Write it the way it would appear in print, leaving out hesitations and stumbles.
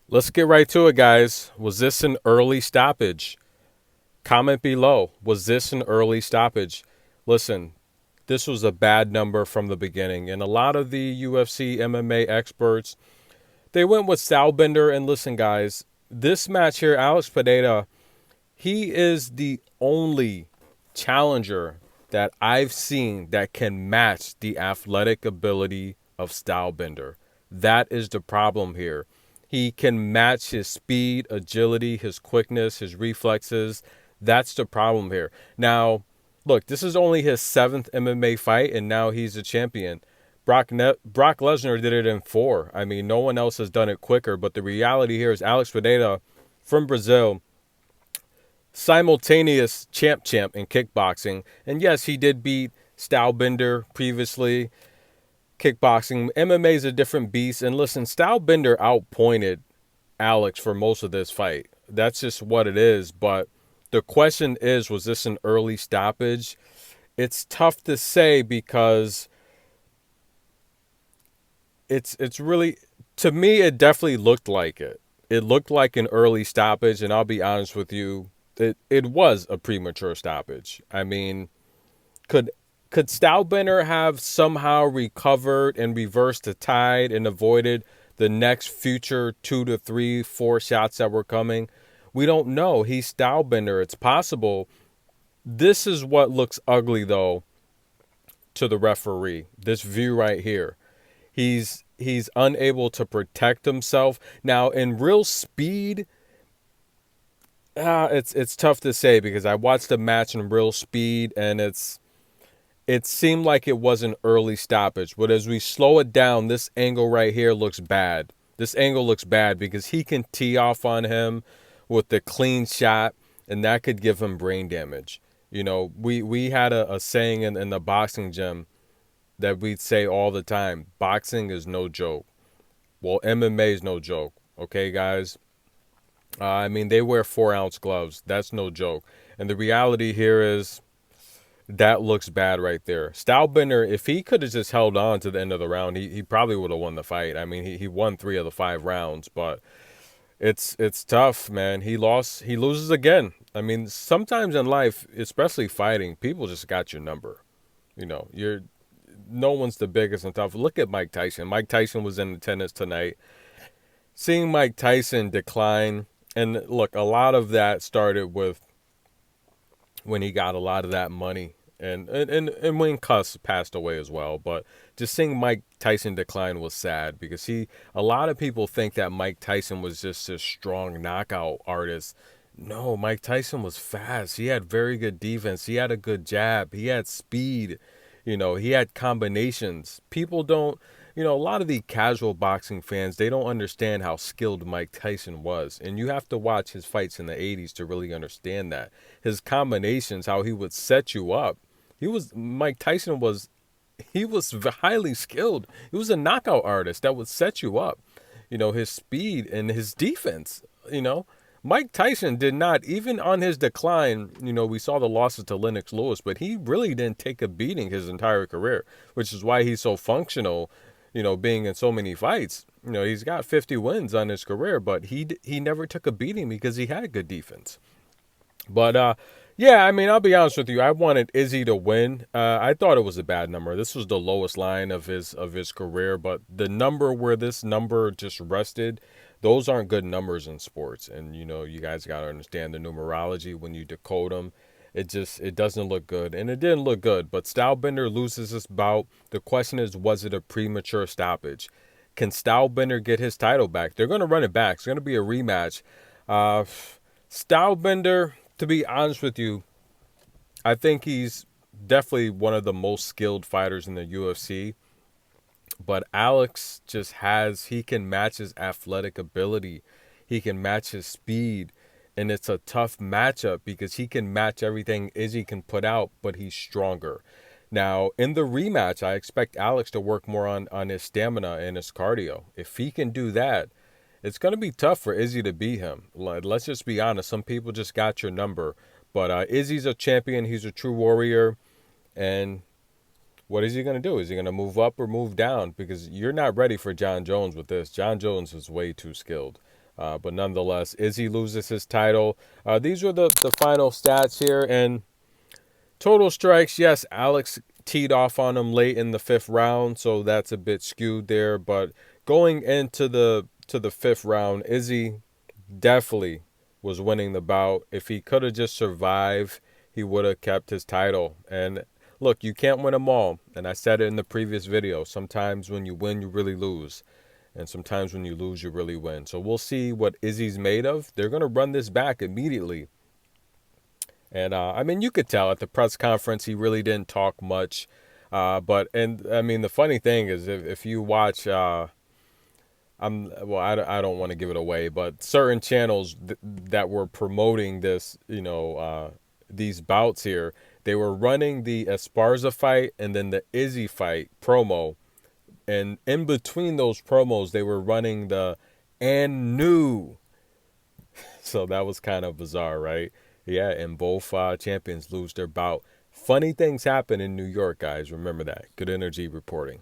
Let's get right to it, guys. Was this an early stoppage? Comment below. Was this an early stoppage? Listen, this was a bad number from the beginning, and a lot of the UFC MMA experts they went with Stylebender. And listen, guys, this match here, Alex Pereira, he is the only challenger that I've seen that can match the athletic ability of Stylebender. That is the problem here. He can match his speed, agility, his quickness, his reflexes. That's the problem here. Now, look, this is only his seventh MMA fight, and now he's a champion. Brock Lesnar did it in four. I mean, no one else has done it quicker. But the reality here is Alex Pereira from Brazil, simultaneous champ in kickboxing. And yes, he did beat Stylebender previously. Kickboxing, MMA is a different beast. And listen, Stylebender outpointed Alex for most of this fight. That's just what it is. But the question is, was this an early stoppage? It's tough to say because it's really, to me, it definitely looked like it. It looked like an early stoppage, and I'll be honest with you, it was a premature stoppage. I mean, could could Stylebender have somehow recovered and reversed the tide and avoided the next future 2 to 3, 4 shots that were coming? We don't know. He's Stylebender. It's possible. This is what looks ugly, though, to the referee. This view right here. He's unable to protect himself. Now, in real speed, it's tough to say because I watched the match in real speed, and it seemed like it was an early stoppage. But as we slow it down, this angle right here looks bad. This angle looks bad because he can tee off on him with the clean shot, and that could give him brain damage. You know, we had a saying in the boxing gym that we'd say all the time: boxing is no joke. Well, MMA is no joke. Okay, guys. I mean, they wear 4 ounce gloves. That's no joke. And the reality here is that looks bad right there. Stylebender, if he could have just held on to the end of the round, he probably would have won the fight. I mean, he won 3 of the 5 rounds, but it's tough, man. He loses again. I mean, sometimes in life, especially fighting, people just got your number. You know, you're no one's the biggest and tough. Look at Mike Tyson. Mike Tyson was in attendance tonight. Seeing Mike Tyson decline, and look, a lot of that started with when he got a lot of that money, and when Cuss passed away as well. But just seeing Mike Tyson decline was sad because a lot of people think that Mike Tyson was just a strong knockout artist. No, Mike Tyson was fast. He had very good defense. He had a good jab. He had speed. You know, he had combinations. People don't, a lot of the casual boxing fans, they don't understand how skilled Mike Tyson was. And you have to watch his fights in the 80s to really understand that. His combinations, how he would set you up. Mike Tyson he was highly skilled. He was a knockout artist that would set you up. You know, his speed and his defense, Mike Tyson did not, even on his decline, we saw the losses to Lennox Lewis, but he really didn't take a beating his entire career, which is why he's so functional, being in so many fights. He's got 50 wins on his career, but he never took a beating because he had good defense. But yeah, I mean, I'll be honest with you. I wanted Izzy to win. I thought it was a bad number. This was the lowest line of his career, but the number where this number just rested, those aren't good numbers in sports. And you guys got to understand the numerology when you decode them. It doesn't look good, and it didn't look good. But Stylebender loses this bout. The question is, was it a premature stoppage? Can Stylebender get his title back? They're going to run it back. It's going to be a rematch. Stylebender, to be honest with you, I think he's definitely one of the most skilled fighters in the UFC. But Alex he can match his athletic ability. He can match his speed. And it's a tough matchup because he can match everything Izzy can put out, but he's stronger. Now, in the rematch, I expect Alex to work more on his stamina and his cardio. If he can do that, it's going to be tough for Izzy to beat him. Let's just be honest. Some people just got your number. But Izzy's a champion. He's a true warrior. And what is he going to do? Is he going to move up or move down? Because you're not ready for John Jones with this. John Jones is way too skilled. But nonetheless, Izzy loses his title. These were the final stats here. And total strikes, yes, Alex teed off on him late in the 5th round, so that's a bit skewed there. But going into the 5th round, Izzy definitely was winning the bout. If he could have just survived, he would have kept his title. And look, you can't win them all. And I said it in the previous video. Sometimes when you win, you really lose. And sometimes when you lose, you really win. So we'll see what Izzy's made of. They're going to run this back immediately. And I mean, you could tell at the press conference, he really didn't talk much. And I mean, the funny thing is, if you watch, I don't want to give it away, but certain channels that were promoting this, these bouts here, they were running the Esparza fight and then the Izzy fight promo. And in between those promos, they were running the and new. So that was kind of bizarre, right? Yeah, and both champions lose their bout. Funny things happen in New York, guys. Remember that. Good energy reporting.